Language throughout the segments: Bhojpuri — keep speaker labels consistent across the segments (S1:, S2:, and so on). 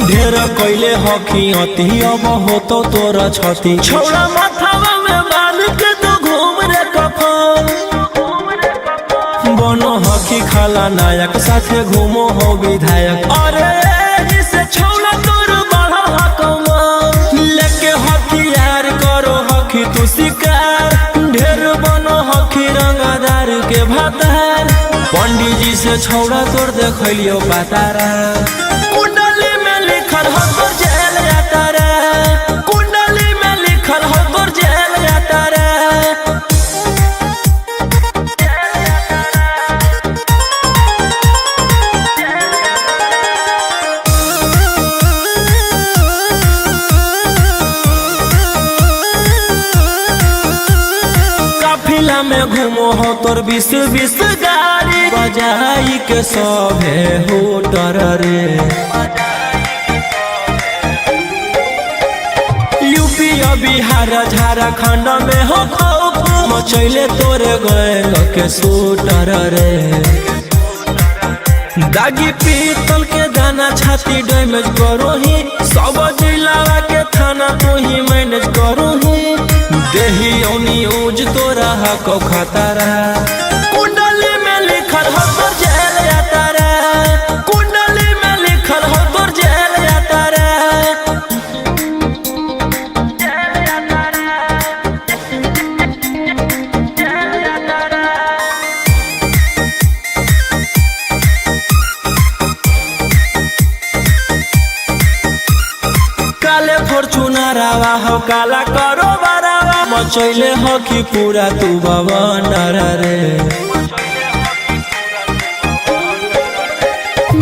S1: ढेर कैले हकी अति अब हो तो तोरा छती छौड़ा माथावा में बांध के तो घूम रे कफन बनो हकी खाला नायक साथे घूमो हो विधायक अरे जिसे छौड़ा तोर बढ़ा हकमा लेके हथियार करो हकी तू शिकार ढेर बनो हकी रंगदार के भातार पंडित जी से छौड़ा तोर देखलियो पातारा कुंडली में लिखल हो तोर जेल जाता रे कुंडली में लिखल हो तोर जेल जाता रे काफिला में घूमो हो तोर 20 गाड़ी बजाई के सभे होटर रे यूपी बिहार झारखंड में हो खौफ मचैले तोरे गैंग के शूटर रे दागी पीतल के दाना छाती डैमेज करो ही सब जिला के थाना तू ही मैनेज करो ही देही न्यूज तोरा हको खतरा कुंडली में लिखल हो तोर जेल जाता रे कुंडली में लिखल हो तोर जेल जाता रे काले फॉर्च्यूनर आवा हो काला करो बरावा मचैले हो कि पूरा तू बवंडर रे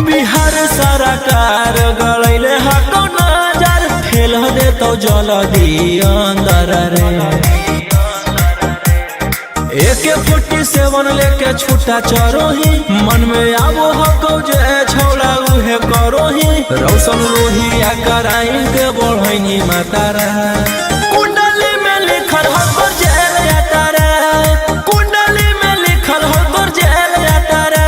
S1: बिहार सरकार गलैले हको नजर फेल दे तो जल्दी अंदर रे AK-47 लेके छूटा चरो ही मन में आवो हको जे छौड़ा उहे करो ही रौशन रोहिया कराइन के बढ़ैनी मातारा कुंडली में लिखल हो तोर जेल जाता रे कुंडली में लिखल हो तोर जेल जाता रे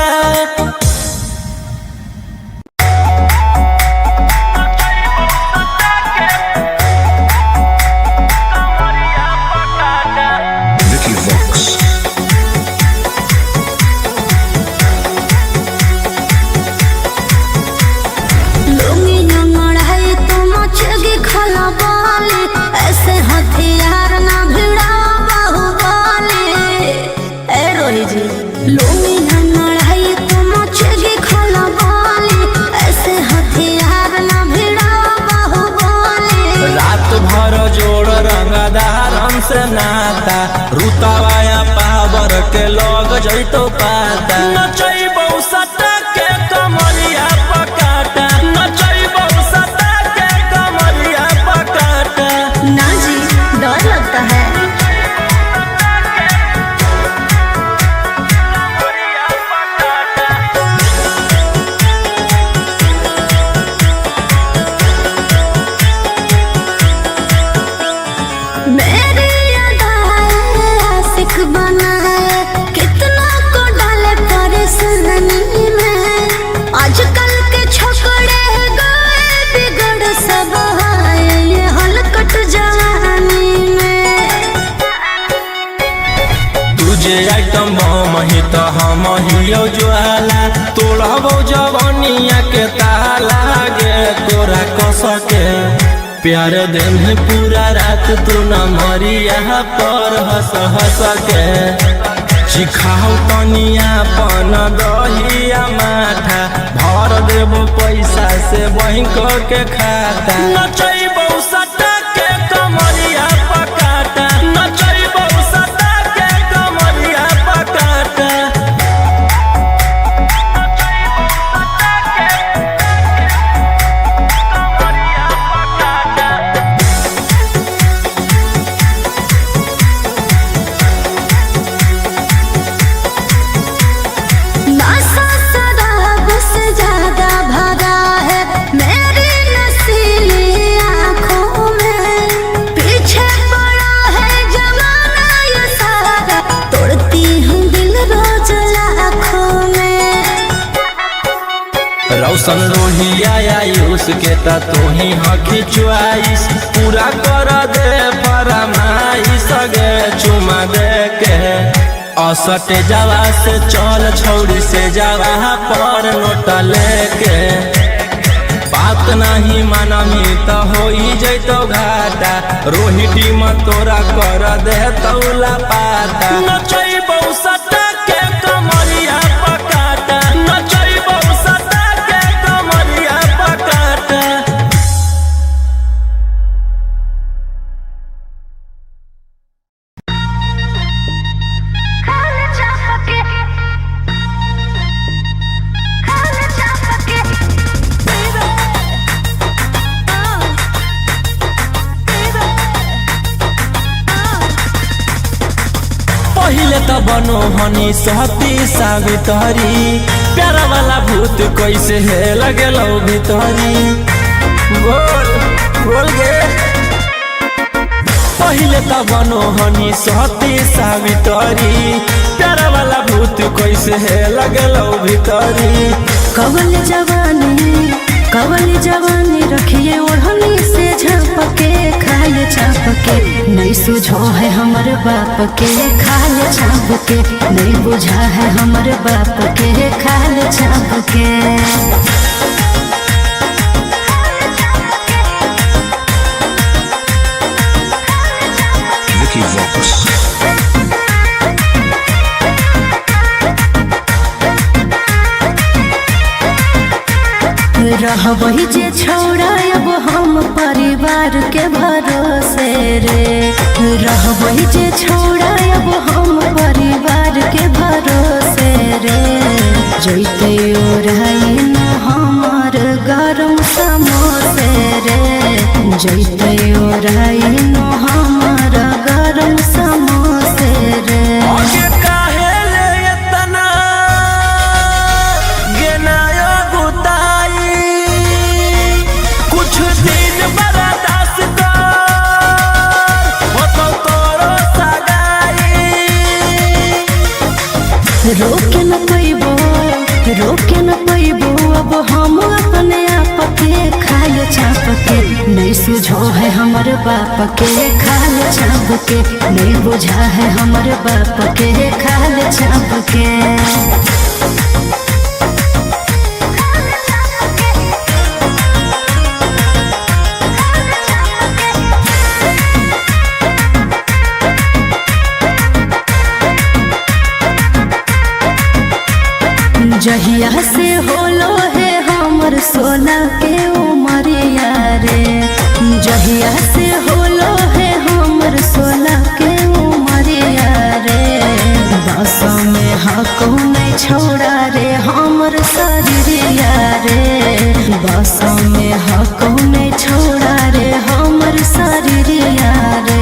S1: से नाता रुतावाया पावर के लोग जैतो पाता नचैबौ सटा के कमरिया पकाटा नचैबौ सटा के कमरिया पकाटा
S2: ना जी डर लगता है आजकल के छोकरे गए बिगड़ सब ये हलकट जवानी में
S1: तुझे आइटम मही तो हम हियो ज्वाला तोड़बो जवानिया के ताला गे तोरा कस के प्यार दिन पूरा रात तू न मरिया पर हंस हंस के चिखाओ तनिया पन दहिया माथा भर देबो पैसा से बैंक के खाता नचैबौ सटा के कमरिया पकाटा नचैबौ सटा के कमरिया पकाटा
S2: ज्यादा भरा है मेरी नसीली आँखों
S1: रौशन रोहिया आयुष के त तू ही हकी चुआइस पूरा कर दे फरमाइश गे चुमा दे के असटे जावा से चल छौड़ी से जावा पर नोट लेके बात नहीं मानमी त होई जैतो घाटा रोहिटी में तोरा कर दे तौला पाता नचैबौ सटा के कमरिया पकाटा नचैबौ सटा के कमरिया पकाटा। पहिले त बनो हनी सहती सावित्री प्यारा वाला भूत कैसे है लगेलो भितरी बोल बोल गे पहिले त बनो हनी सहती सावित्री प्यारा वाला भूत कैसे है लगेलो भितरी।
S2: कवल जवानी रखिए ओढ़नी से झपके खाए चापके नहीं सुझो है हमर बाप के खाए चापके नहीं बुझा है हमर बाप के खाए चापके। रहबही जे छोड़ा अब हम परिवार के भरोसे रे रहबही जे छोड़ा अब हम परिवार के भरोसे रे जैते ओढ़ाई न हमार गरम समोसे रे जैते ओढ़ाई न हमार गरम समोसे रे। रोके न पैबो अब हम अपने आप के खाए चाप के नहीं सुझो है हमर बाप के खाए चाप के नहीं बुझा है हमर बाप के खाए चाप के। जहिया से होलो है हमर सोना के उमरिया रे जहिया से होलो है हमर सोना के उमरिया रे बस में हको नहीं छोड़ा रे हमर शरीरिया रे बस में हको नहीं छोड़ा रे हमर शरीरिया रे।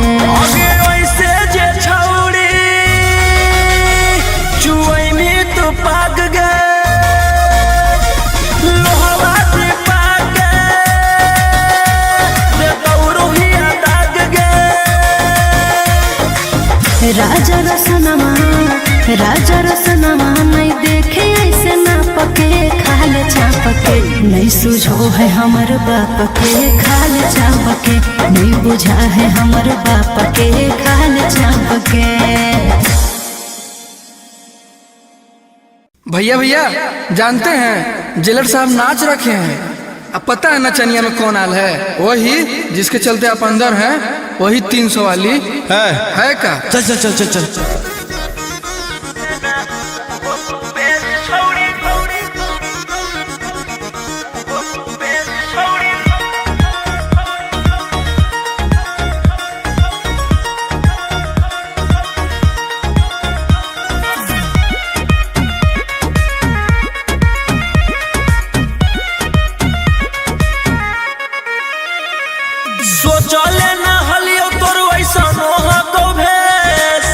S2: राजा रसनमा नहीं देखे ऐसे ना पके खाले चापके नहीं सुझो है हमर बाप के खाले चापके नहीं बुझा है हमर बाप के खाले चापके।
S3: भैया भैया जानते हैं जेलर साहब नाच रखे हैं। अब पता है नचनिया में कौन आल है? वही जिसके चलते आप अंदर हैं, वही 300 वाली है का?
S1: चल चल चल चल चल सोचले न हलियो तोर वैसा मोह को भेस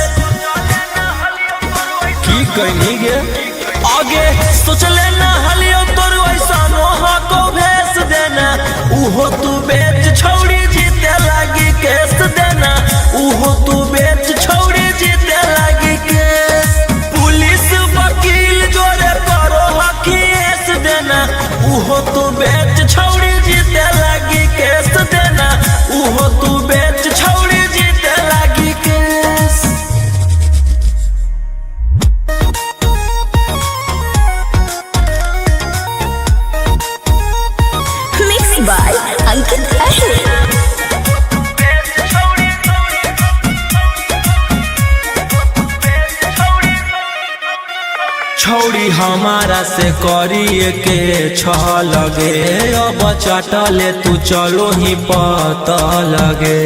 S1: हमारा से करिए के लगे अब चटले तू चलो ही पता लगे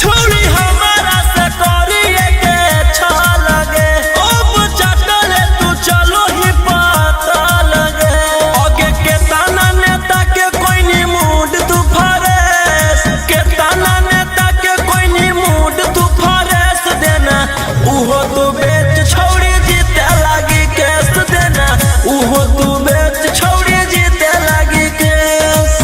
S1: छोड़ी हमारा से करिए के लगे अब चटले तू चलो ही पता लगे आगे के ताना नेता के कोई नहीं मूड तू फरेस के ताना नेता के कोई नहीं मूड तू फरेस देना उहो तू बेच छोड़ी जीते लगी केस देना उहो तू बेच छोड़ी जीते लगी केस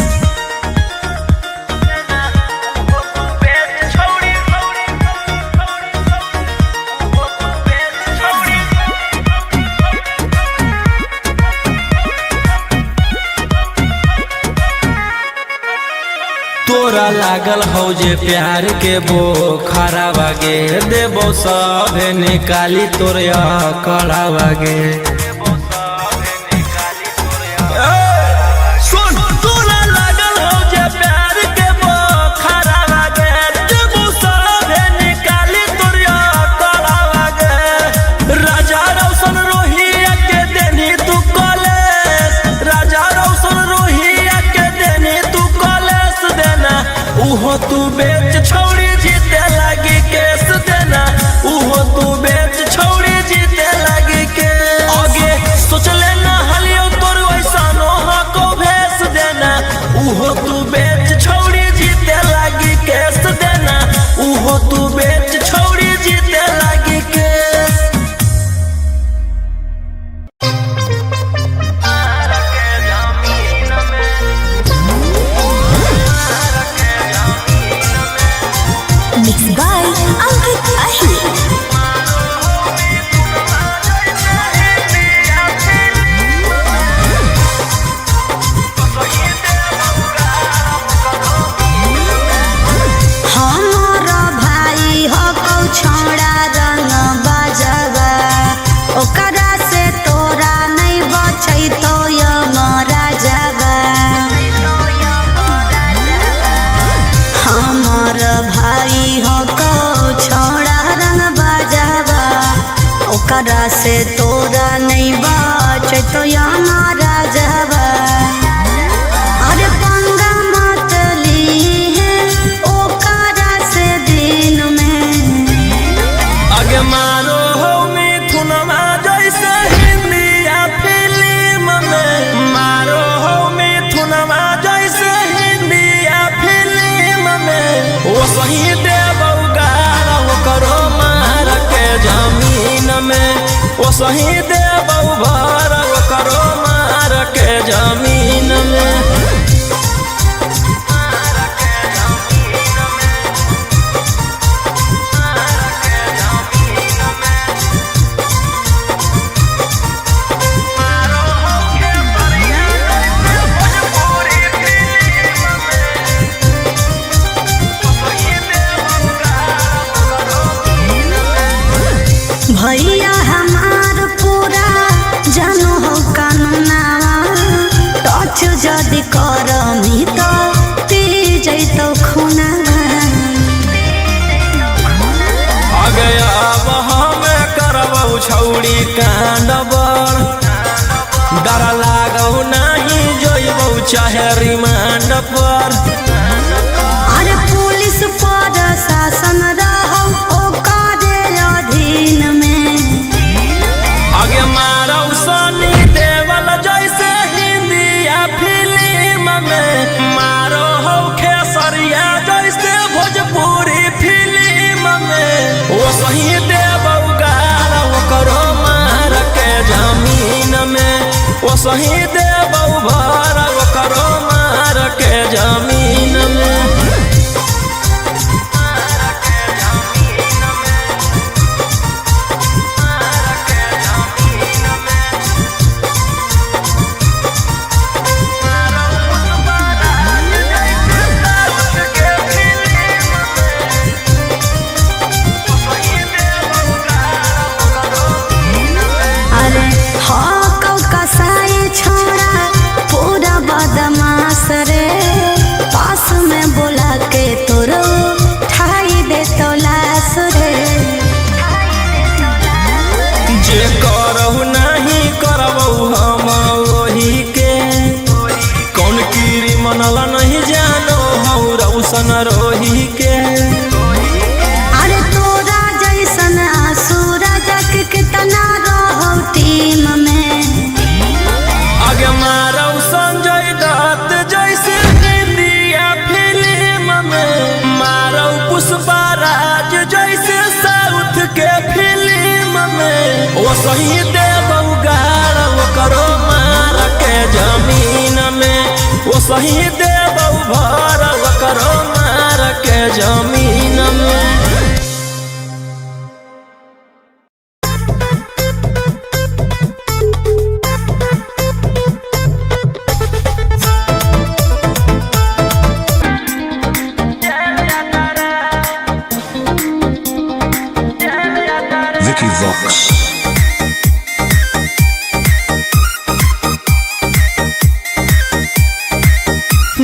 S1: तोरा लागल हो जे प्यार के बोखरा बागे देबो सब निकाली तोरा कड़ा बागे सुन तोरा लागल हो जे प्यार के बोखरा बागे देबो सब निकाली तोरा कड़ा बागे राजा रौशन रोहिया के देनी तू कॉलेज राजा रौशन रोहिया के देनी तू कॉलेज देना उहो तू बेच छोड़ी जीते लगी केस देना उहो तू बेच छोड़ी जीते लगी के आगे सोच लेना हलियो तोर वैसा नोहा को भेस देना उहो तू बेच छोड़ी जीते लगी केस देना उहो तू बेच छोड़ी जीते लगी केस
S2: Mixed by Ankit Ahir. हमारा भाई हो कौ छोड़ा रंग बाजवा ओकरा से तोरा नहीं बचै तो यमरा जावा हमार भाई हो कौ छोड़ा रंग बाजवा ओकरा से तोरा नहीं बचै तो यमरा जावा अरे पंगा मत लीहे ओकरा से दिन में
S1: आगे मारो हो मिथुनमा जैसे हिंदी या फिल्म में मारो हो मिथुनमा जैसे हिंदी या फिल्म में वो सही देबौ गारा वो करो मार के जमीन में वो सही देबौ भर वो करो मार के जमीन में
S2: भैया हमार पूरा जानो हो कानूनावा टच जदि करमी तो पी जैतो खूनावा
S1: आगे अब हमें करबौ छौड़ी कांडबर डर लागौ नहीं जोइबौ चाहे रिमांड पर
S2: अरे पुलिस पर शासन रहो ओकरे अधीन में
S1: आगे मारौ सनी देवल जैसे हिंदी या फिल्म में मारो हो खेसरिया जैसे भोजपुरी फिल्म में वो सही देबौ गारा वो करो मार के जमीन में वो सही देबौ भर वो करो मार के जमीन में वो सही दे गाड़ वो करो मार के जमीन में, वो सही दे भर वो करो मार के जमीन में।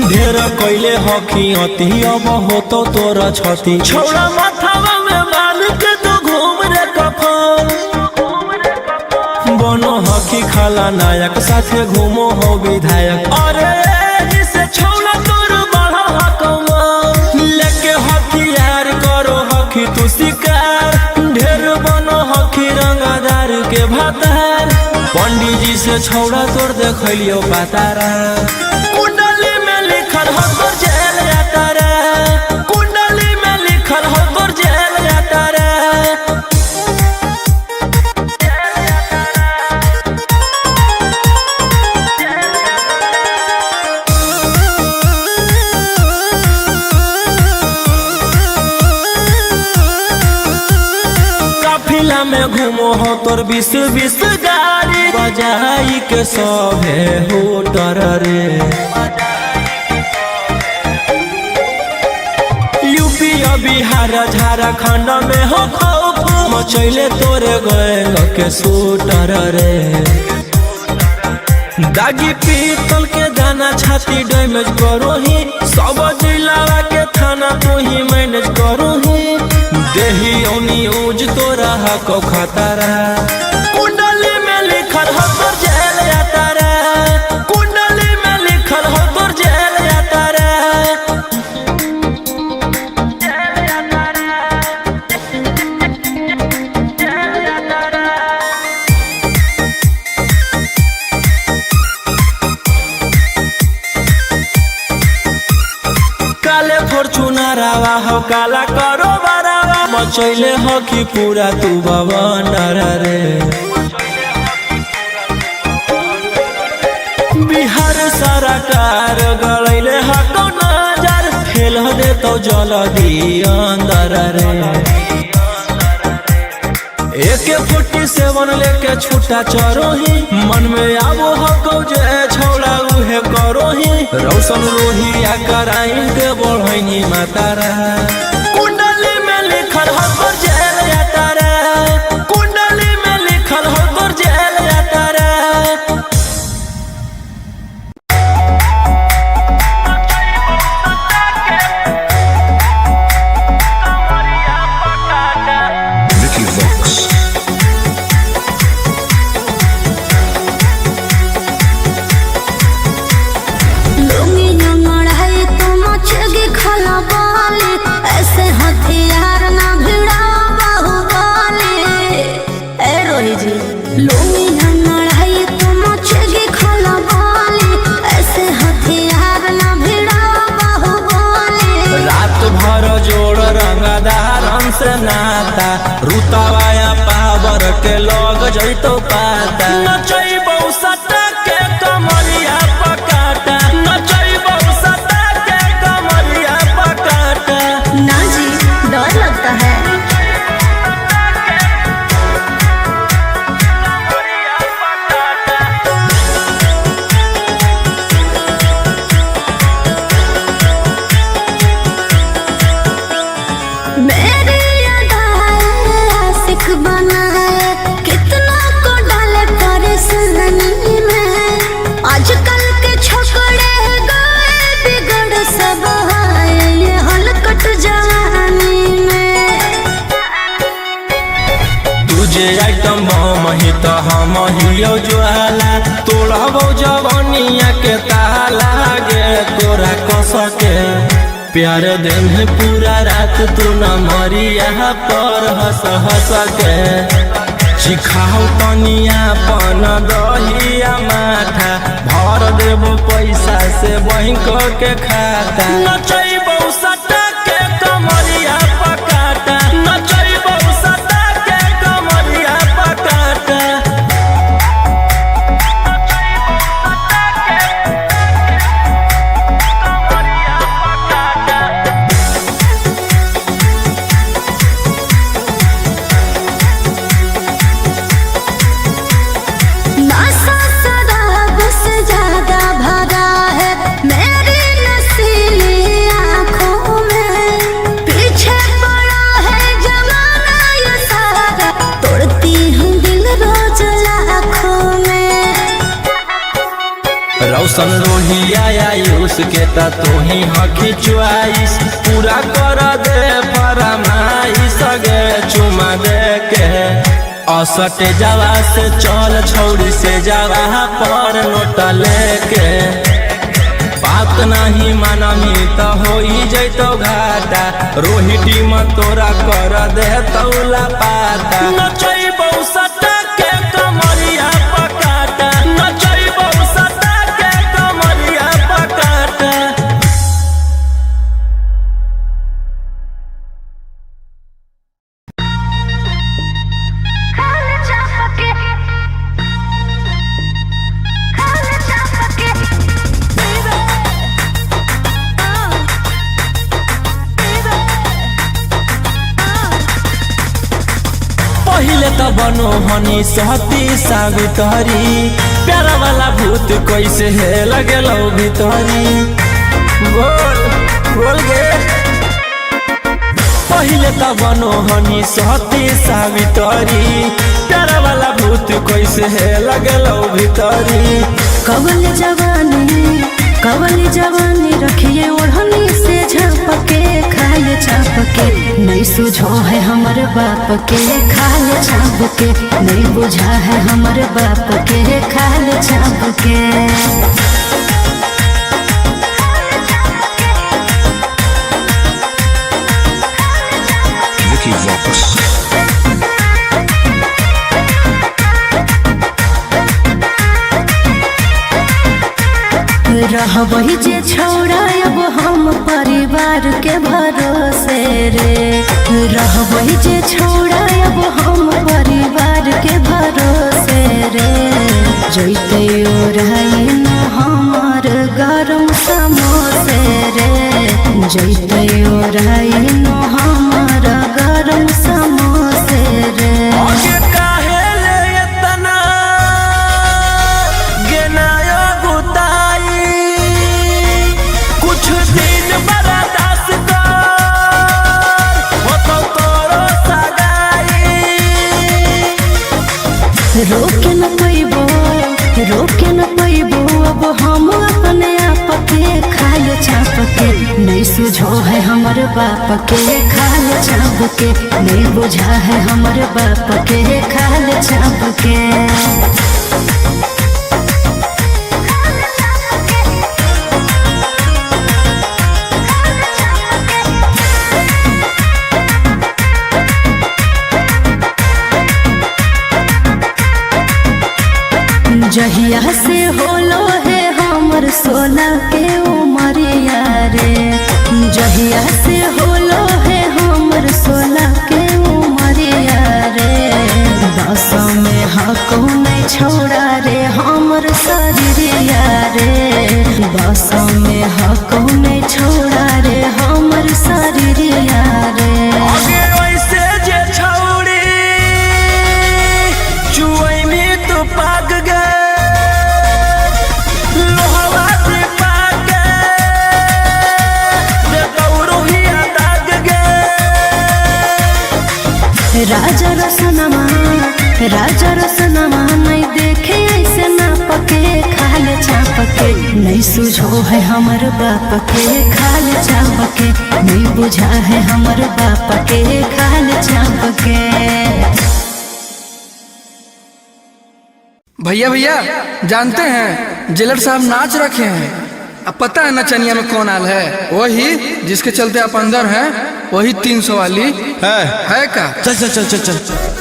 S1: ढेर कैले हकी अति अब हो तो तोरा छती, छौड़ा माथावा में बाल के तो घूम रे कफन। बनो हकी खाला नायक साथे घूमो हो विधायक, अरे जिसे छौड़ा तोर बढ़ा हकमा लेके हथियार करो हकी तू शिकार। ढेर बनो हकी रंगदार के भातार, पंडित जी से छौड़ा तोर देखलियो पातारा। कुंडली में लिखल हो तोर जेल जाता रे, कुंडली में लिखल हो तोर जेल जाता रे। काफिला में घूमो हो तोर 20-20 गाड़ी, बजाई के सभे हो डर रे। यूपी बिहार झारखंड में हो खौफ, मचैले तोरे गैंग के शूटर रे। दागी पीतल के दाना छाती डैमेज करो ही, सब जिला के थाना तो ही मैनेज करो ही। देही न्यूज तोरा हको खतरा, कुंडली में लिखल हो तोर जेल जाता रे, कुंडली में लिखल हो तोर जेल जाता रे। काले फॉर्च्यूनर आवा हो काला करो बरावा, मचैले हो कि पूरा तू बवंडर रे। बिहार सरकार गलैले हको नजर, फेल दे तो जल्दी अंदर रे। AK-47 लेके छूटा चरो ही, मन में आबो हको जे छौड़ा उहे करो ही। रौशन रोहिया कराइन के बढ़ैनी मातारा, कुंडली में लिखल हो तोर जेल जाता रे, कुंडली में लिखल हो तोर जेल जाता रे।
S2: ऐसे हथियार ना भिड़ा बाहुबली, ए रोही जी लूंगी ना लड़ाई तो मचेगी खलबली। ऐसे हथियार ना भिड़ा बाहुबली।
S1: रात भर जोड़ रंगदारन से नाता, रुतवाया पावर के लग जैतो पाता। नचैबौ सटा के कमरिया पकाटा, नचैबौ सटा के कमरिया पकाटा।
S2: ना जी डर लगता है। मेरी अदाएं आशिक बनाए, कितना को डाले परेशानी में। आजकल के छोकरे गए बिगड़ सब है ये हलकट जवानी में।
S1: तुझे आइटम बम ही तो हम हियो ज्वाला, तोड़बो जवानिया के ताला गे तोरा कस के। प्यार दिन पूरा रात तू न मरिया पर हंस हंस के। सिखाओ तनिया पन दहिया माथा, भर देबो पैसा से बैंक के खाता। नचैबौ सटा के कमरिया पकाटा, नचैबौ सटा के कमरिया पकाटा। रोशन रोहिया आयुष के ता तू ही हकी चुआइस पूरा कर दे फरमाइश गे चुमा दे के असटे जावा से चल छौड़ी से जावा पर नोट लेके बात नहीं मानमी तो हो जैतो घाटा रोहिटी में तोरा कर दे तौला पाता नचैबौ सटा के कमरिया पकाटा नचैबौ सटा के कमरिया पकाटा। पहिले त बनो हनी सहती सावित्री प्यारा वाला भूत कैसे है लगेलो भितरी बोल बोल गे पहिले त बनो हनी सहती सावित्री प्यारा वाला भूत कैसे है लगेलो भितरी।
S2: कवल जवानी रखिए ओढ़नी से झापके खाए छापके नहीं सुझो है हमर बाप के खाए छापके नहीं बुझा है हमर बाप के खाए छापके।
S4: Vicky Vox
S2: रहबही जे छौड़ा अब हम परिवार के भरोसे रे रहबही जे छौड़ा अब हम परिवार के भरोसे रे जैते ओढ़ाई न हमर गरम समोसे रे जैते ओढ़ाई न हमर गरम समोसे रे। रोके न पैबो अब हम अपने आप के खाए छापके नहीं सुझो है हमर बाप के खाए छापके नहीं बुझा है हमर बाप के खाए छापके। जहिया से होलो है हमर 16 के उमरिया रे जहिया से होलो है हमर 16 के उमरिया रे 10 में हको नहीं छोड़ा रे हमर शरीरिया रे 10 में हको नहीं छोड़ा रे हमर शरीरिया रे। राजा रसनमा नहीं देखे ऐसे ना पके खाले छापके नहीं सुझो है हमर बाप के खाले छापके नहीं बुझा है हमर बाप के खाले छापके।
S3: भैया भैया जानते हैं जेलर साहब नाच रखे हैं। अब पता है नचनिया में कौन आल है? वही जिसके चलते आप अंदर हैं, वही 300 वाली है का?
S1: चल चल चल चल चल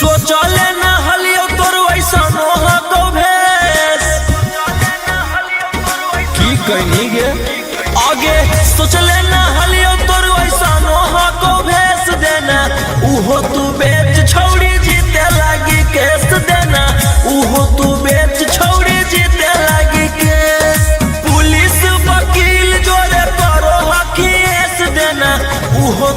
S1: सोचले न हलियो तोर वैसा नोहा को भेस की कहनी गे आगे सोचले न हलियो तोर वैसा नोहा को भेस देना उहो तू बेच छौड़ी जीते लागी केस देना उहो तू बेच छौड़ी जीते लागी केस पुलिस वकील जोरे करो हकीस देना उहो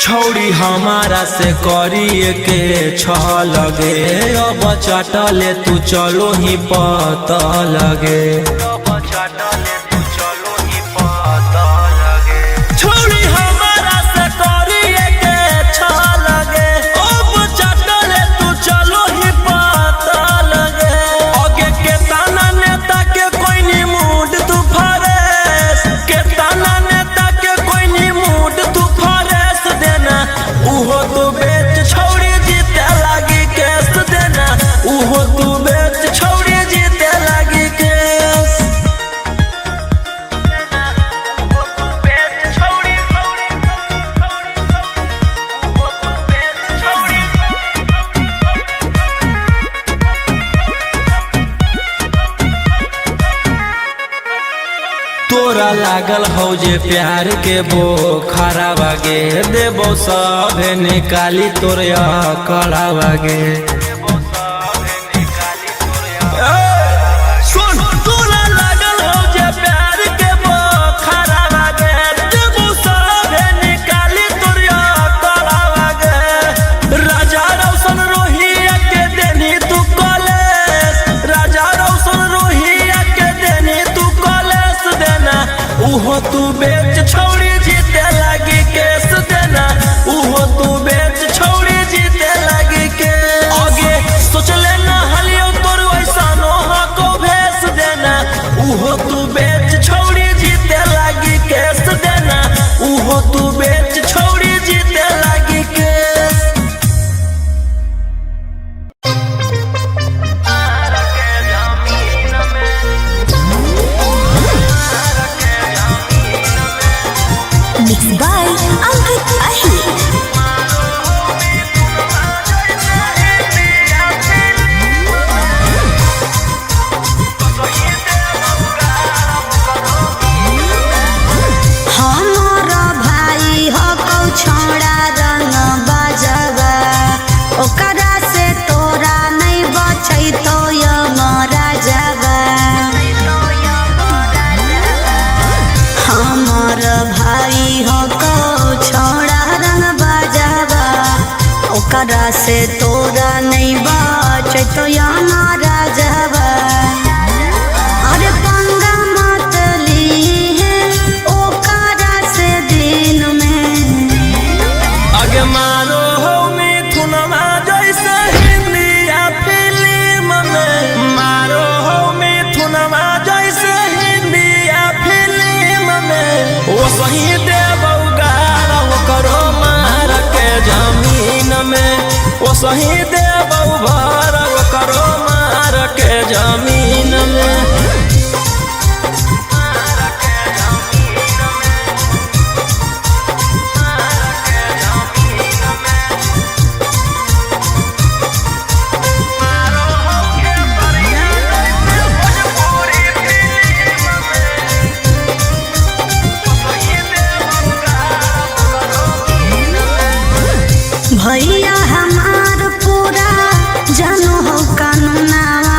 S1: छौड़ी हमारा से करिए के लगे अब चटले तू चलो ही पता लगे छौड़ी हमारा से करिए के लगे अब चटले तू चलो ही पता लगे आगे के ताना नेता के कोई नी मूड तू फरेस के ताना नेता के कोई नी मूड तू फरेस देना उहो तू बेच छौड़ी जीते लागी केस देना उहो तू बेच छौड़ी जीते लागी केस तोरा लागल हो जे प्यार के वो खरा बागे देबो सब निकाली तोरा कड़ा बागे सुन तोरा लागल हो जे प्यार के वो खरा बागे देबो सब निकाली तोरा कड़ा बागे राजा रौशन रोहिया के देनी तू कॉलेज राजा रौशन रोहिया के देनी तू कॉलेज देना उहो तू बेच छौड़ी जीते लागी केस देना उहो तू बेच छौड़ी जीते लागी केस आगे सोच लेना हलियो तोर वैसा नोहा को भेस देना उहो तू बेच छौड़ी जीते लागी केस देना उहो तू बेच छौड़ी जीते लागी केस
S2: Mixed by Ankit Ahir. हमारा भाई हो कौ छोड़ा रंग बजवा ओकरा से तोरा नहीं बचै तो यमरा जवा हमार भाई हो कौ छोड़ा रंग बजवा ओकरा से तोरा नहीं बचै तो यमरा जवा अरे पंगा मत लीहे ओकरा से दिन में
S1: आगे मारो हो मिथुनमा जैसे हिंदी या फिल्म में मारो हो मिथुनमा जैसे हिंदी या फिल्म में वो सही देबौ गारा वो करो मार के जमीन में वो सही देबौ भर वो करो मार के जमीन में
S2: भैया हमार पूरा जानो हो कानूनावा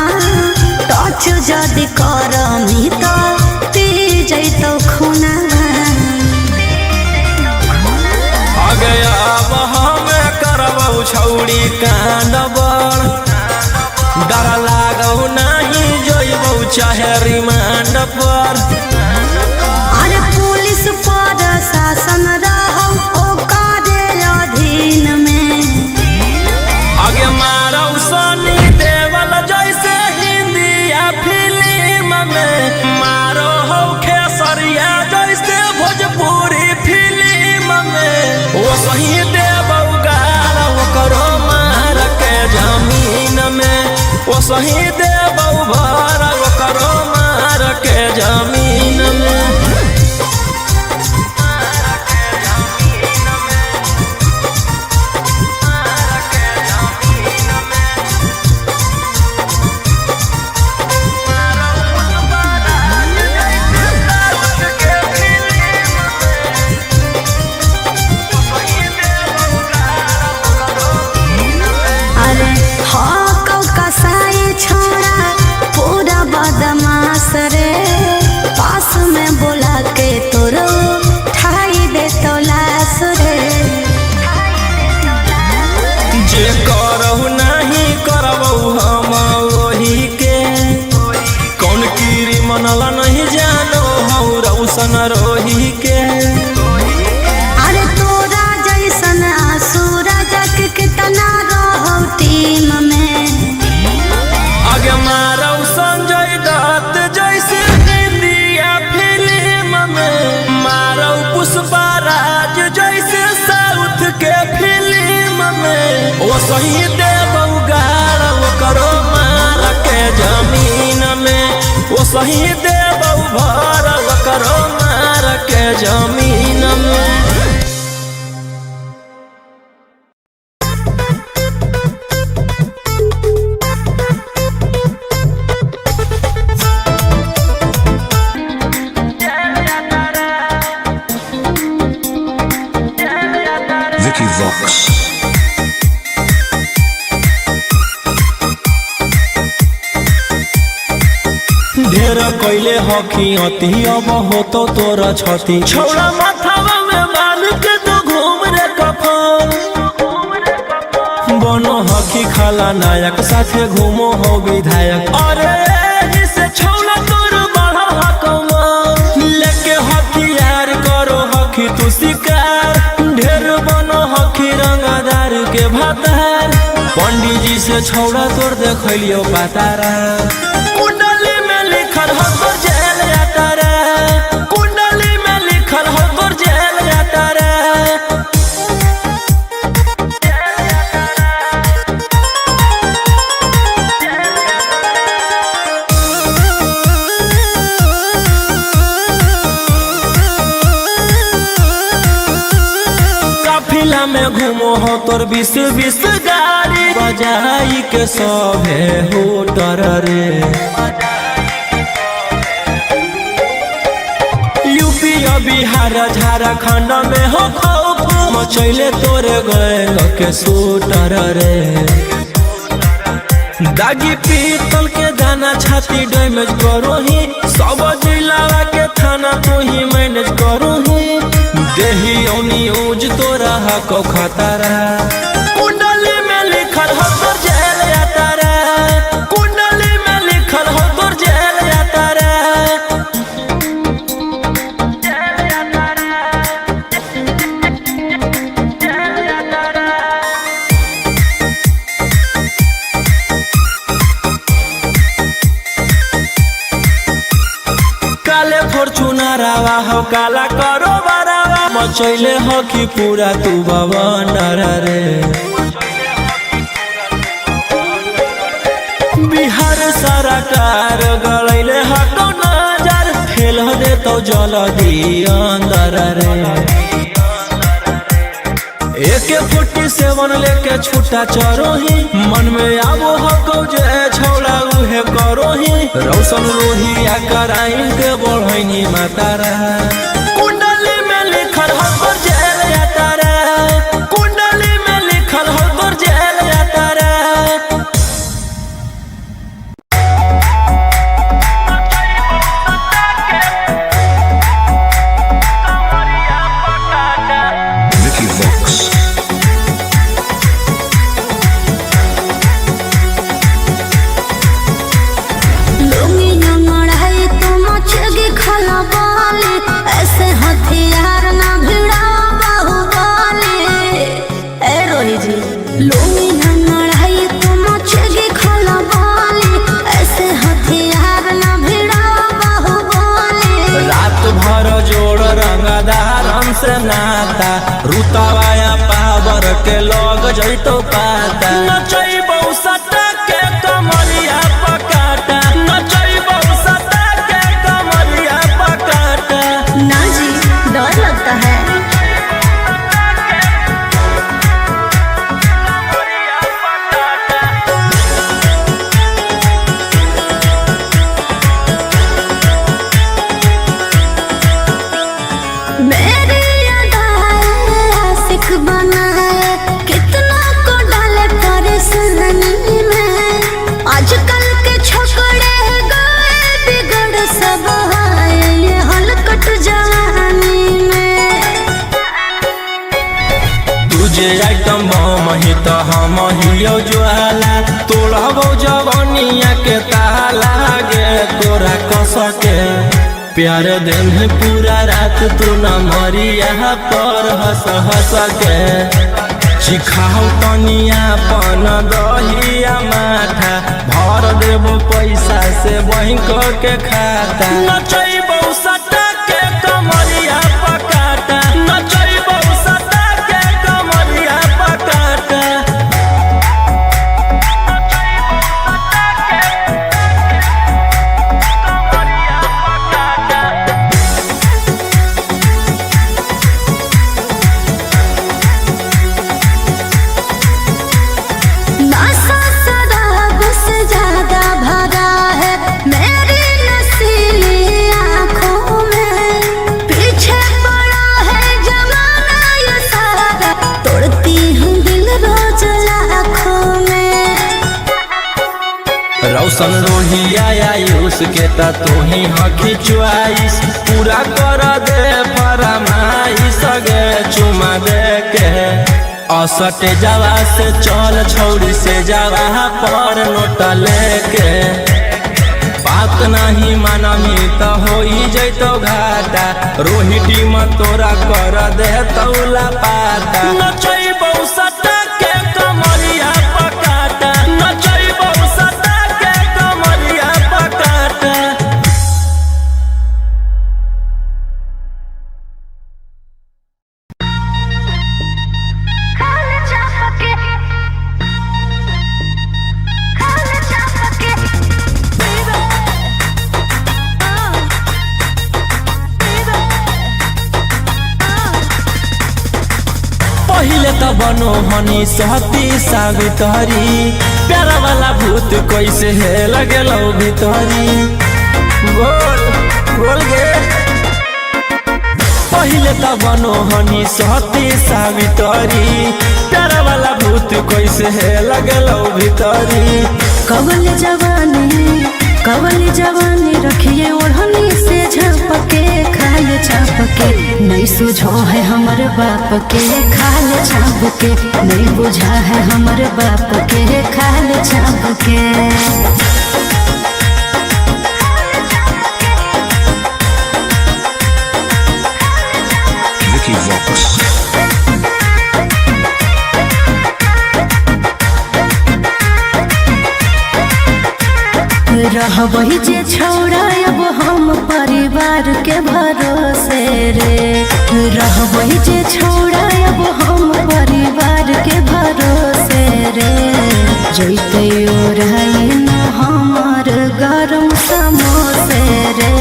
S2: टच जदि करमी तो पी जैतो खूनावा
S1: आगे अब हमें करबौ छौड़ी कांड बड़ डर लागौ नहीं जइबौ चाहे रिमांड पर
S2: अरे पुलिस पर शासन रहो ओकरे अधीन में
S1: आगे मारौ सनी देवल जैसे हिंदी या फिल्म में मारो हो खेसरिया जैसे भोजपुरी फिल्म में वो सही देबौ गारा वो करो मार के जमीन में वो सही देबौ भर वो करो मार के जमीन में
S2: अरे हाँ कसाई छोड़ा पूरा बदमाश रे
S1: वो सही देव उगाड़ करो मार के जमीन में, वो सही देव भर करो मार के जमीन में।
S4: Vicky Vox.
S1: ढेर कैले हकी अति अब हो तो तोरा छती, छौड़ा माथावा में बाल के तो घूम रे कफन, बनो हकी खाला नायक साथे घूमो हो विधायक। अरे इसे छौड़ा तोर बढ़ा हकमा लेके हथियार करो हकी तू शिकार, ढेर बनो हकी रंगदार के भातार। पंडित जी से छौड़ा तोर देखलियो पातारा, कुंडली में लिखल हो तो जेल जाता रे, कुंडली में लिखल हो तो जेल जाता रे। काफिला में घूमो हो तोर 20-20 गाड़ी, बजाई के सभे होटर रे। यूपी बिहार झारखंड में हो खौफ, मचैले तोरे गैंग के शूटर रे। दागी पीतल के दाना छाती डैमेज करो ही, सब जिला के थाना तो ही मैनेज करो ही। देही न्यूज तोरा को खतरा, कुंडली में लिखल हो तो जेल जाता रे, कुंडली में लिखल हो तो जेल जाता रे। काले फॉर्चूनरवा हो काला करो बरावा, मचैले हो कि पूरा तू बवंडर रे। बिहार सरकार गलैले हटो नजर, फेल दे तो जल्दी अंदर रे। AK-47 लेके छूटा चरो ही, मन में आबो हको जे छौड़ा उहे करो ही। रौशन रोहिया कराइन के बढ़ैनी मातारा, कुंडली में लिखल हो तो जेल जाता रे, कुंडली में लिखल हो तो जेल जाता रे।
S4: Vicky Vox.
S2: ऐसे हथियार ना भिड़ा बाहुबली, ए रोही जी लूंगी ना लड़ाई तो मचेगी खलबली, ऐसे हथियार ना भिड़ा बाहुबली।
S1: रात भर जोड़ रंगदार हमसे नाता, रुतवाया पावर के लग जैतो पाता। नचैबौ सटा के कमरिया पकाटा, नचैबौ सटा के कमरिया पकाटा।
S2: ना जी डर लगता है। मेरी अदाएं आशिक बनाए, कितना को डाले परेशानी में। आजकल के छोकरे गए बिगड़ सब है, ये हलकट जवानी में।
S1: तुझे आइटम बम ही तो हम हियो ज्वाला, तोड़बो जवानिया के ताला गे तोरा कस के। प्यार दिन है पूरा रात तू न मरिया पर हंस हंस के। चिखाओ तनिया पन दहिया माथा, भर देबो पैसा से बैंक के खाता। नचैबौ सटा के कमरिया पकाटा, नचैबौ सटा के कमरिया पकाटा। रोशन रोहिया आयुष के ता तू ही हकी च्वाइस पूरा कर दे फरमाइश गे चुमा दे के असटे जावा से चल छौड़ी से जावा पर नोट लेके बात नहीं मानमी तो हो जैतो घाटा रोहिटी में तोरा कर दे तौला पाता नचैबौ सटा के कमरिया पकाटा नचैबौ सटा के कमरिया पकाटा। पहिले त बनो हनी सहती सावित्री प्यारा वाला भूत कैसे है लगेलो भितरी बोल बोल गे पहिले त बनो हनी सहती सावित्री प्यारा वाला भूत कैसे है लगेलो भितरी
S2: कवल जवानी रखिए ओढ़नी से झपके खाए छापके नहीं सुझो है हमर बाप के खाल छापके नहीं बुझा है हमर बाप के खाल छापके।
S4: Vicky Vox.
S2: रहबही जे छौड़ा अब हम परिवार के भरोसे रे रहबही जे छौड़ा अब हम परिवार के भरोसे रे जैते ओराई न हमर गरम समोसे रे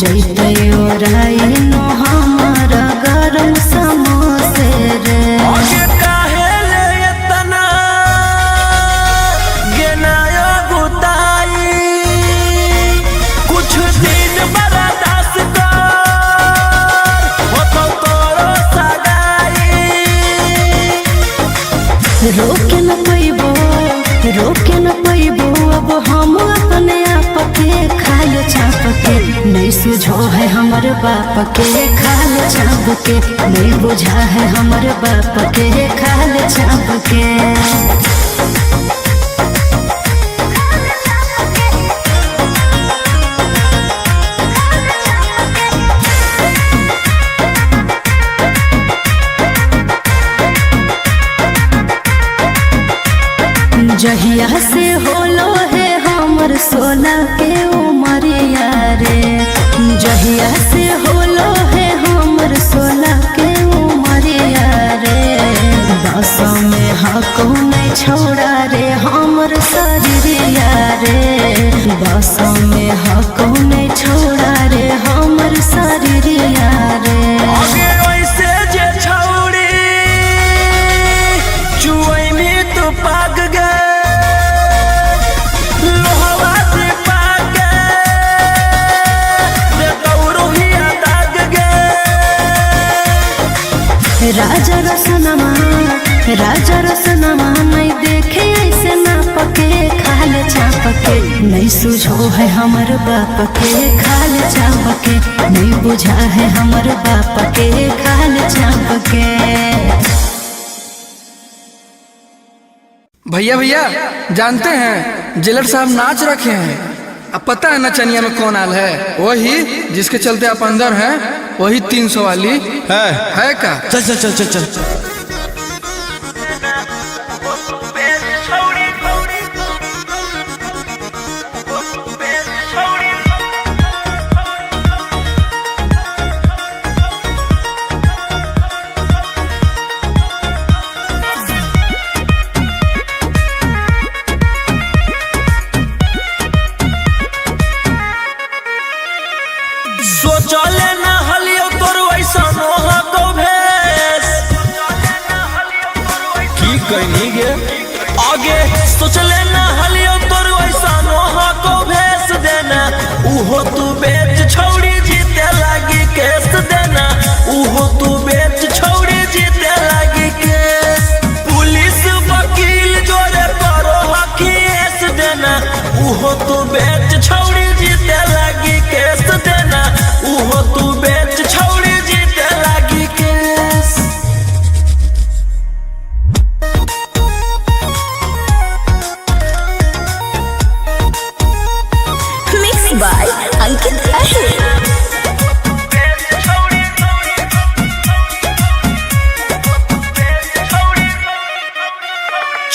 S2: जैते ओराई न हमर गरम समोसे रे। रोके न पैबो अब हम अपने आप के खाल छाप के नहीं सुझो है हमर बाप के खाल छाप के नहीं बुझा है हमर बाप के खाल छाप के। जहिया से होलो है हमर सोना के उमरिया रे जहिया से होलो है हमर सोना के उमरिया रे दस में हको नहीं छोड़ा रे हमर शरीरिया रे दस में हको नहीं छोड़ा रे हमर शरीरिया रे। राजा रसनमा नहीं देखे ऐसे ना पके खाल छाप के नहीं सुझो है हमर बाप के खाल छाप के नहीं बुझा है हमर बाप के खाल छाप के।
S3: भैया भैया जानते हैं जेलर साहब नाच रखे हैं। अब पता है नचनिया में कौन आल है? वही जिसके चलते आप अंदर हैं, वही 300 वाली है का?
S1: चल चल चल चल चल आगे सोच लेना हलियो तोर वैसा नोहा को भेस देना उहो तू बेच छौड़ी जीते लागी केस देना उहो तू बेच छौड़ी जीते लागी केस पुलिस वकील जोरे करो हकीस देना उहो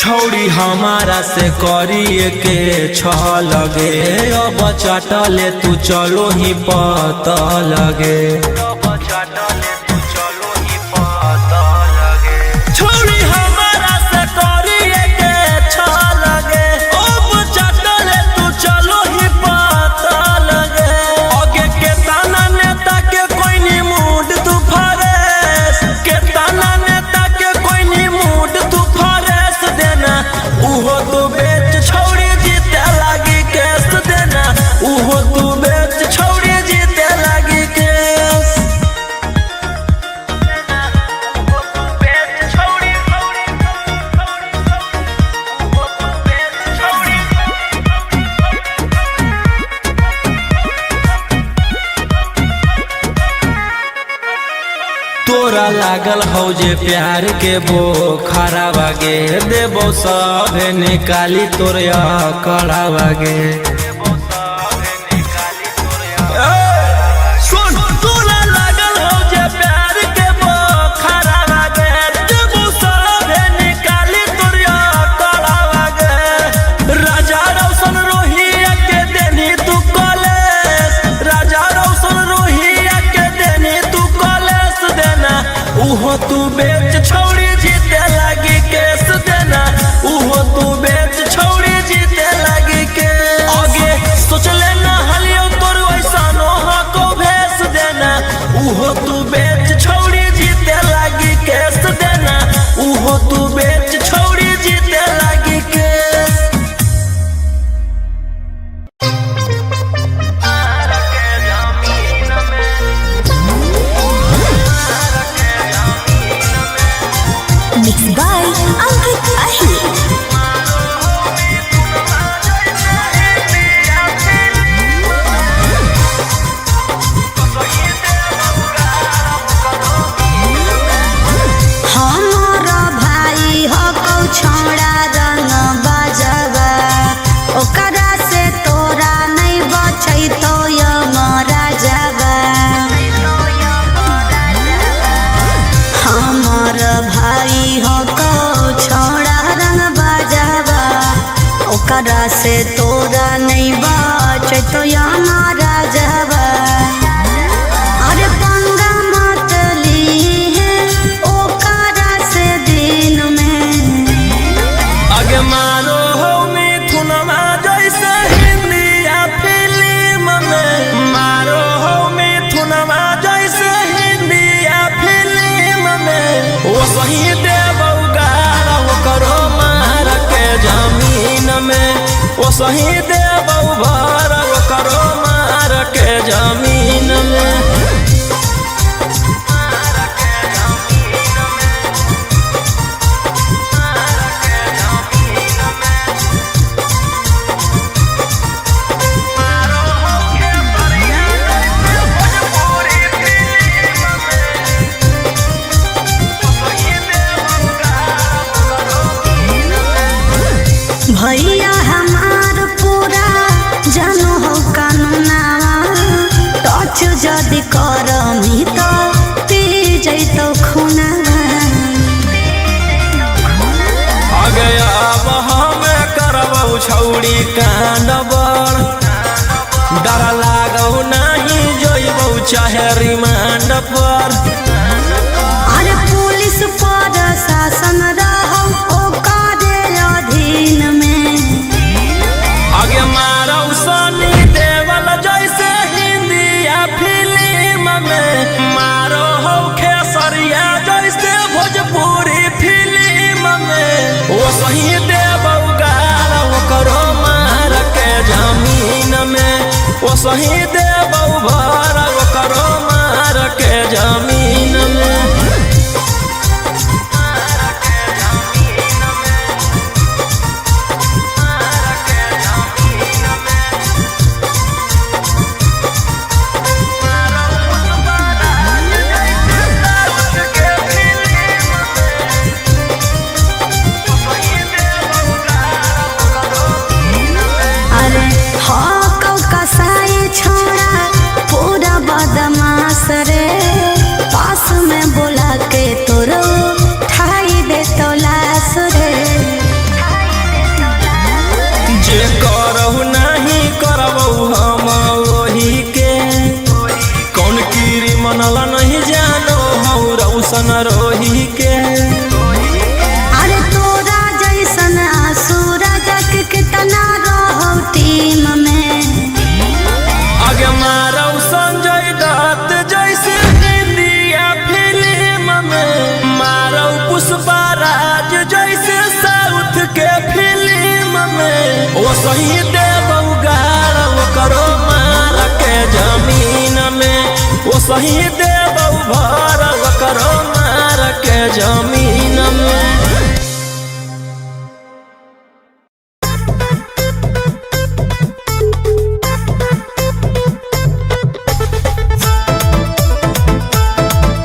S1: छौड़ी हमारा से करिए के लगे अब चटले तू चलो ही पता लगे छौड़ी हमारा से करिए के लगे अब चटले तू चलो ही पता लगे आगे के ताना नेता के कोई नी मूड तू फरेस के ताना नेता के कोई नी मूड तू फरेस देना उहो तू बेच छौड़ी जीते लागी केस देना उहो तू बेच छौड़ी जीते लागी केस तोरा लागल हौ जे प्यार के बोखरा बागे देबो सभे निकाली तोरा कड़ा बागे सुन तोरा लागल हौ जे प्यार के बोखरा बागे देबो सभे निकाली तोरा कड़ा बागे राजा रौशन रोहिया के देनी तू कॉलेज राजा रौशन रोहिया के देनी तू कॉलेज देना उहो तू बेच छौड़ी जीते लागी केस देना उहो तू बेच छौड़ी जीते लागी के आगे सोच लेना हलियो तोर वैसा नोहा को भेस देना उहो तू बेच छौड़ी जीते लागी केस देना उहो तू बेच छौड़ी जीते लागी केस
S2: Mixed by Ankit Ahir. हमारा भाई हो कौ छोड़ा रंग बाजवा ओकरा से तोरा नहीं बचै तो यमरा जावा हमार भाई हो कौ छोड़ा रंग बाजवा ओकरा से तोरा नहीं बचै तो यमरा जावा अरे पंगा मत ली ओकरा से दिन में
S1: आगे मारो हो मिथुनमा जैसे हिंदिया फिल्म में मारो हो मिथुनमा जैसे हिंदिया फिल्म में वो सही देबौ गारा वो करो मार के जमीन में वो सही देबौ भर वो करो मार के जमीन में
S2: भैया हमार पूरा जानो हो कानूना टच जदि करमी तो पी जैतो खूना
S1: आगे अब हमें करबौ छौड़ी कांड बड़ डर लागौ नहीं जोइबौ चाहे रिमांड पर
S2: अरे पुलिस पर शासन रहो ओकरे अधीन में
S1: आगे मारौ सनी देवल जैसे हिंदिया फिल्म में मारो हो खेसरिया जैसे भोजपुरी फिल्म में वो सही देबौ गारा वो करो मार के जमीन में वो सही देबौ भर वो करो मार के जमीन में
S2: अरे हाँ कौ कसाई छोड़ा पूरा बदमाश रे
S1: सही देबौ गाड़ करो मार के जमीन में, वो सही देबौ भर करो मार के जमीन में।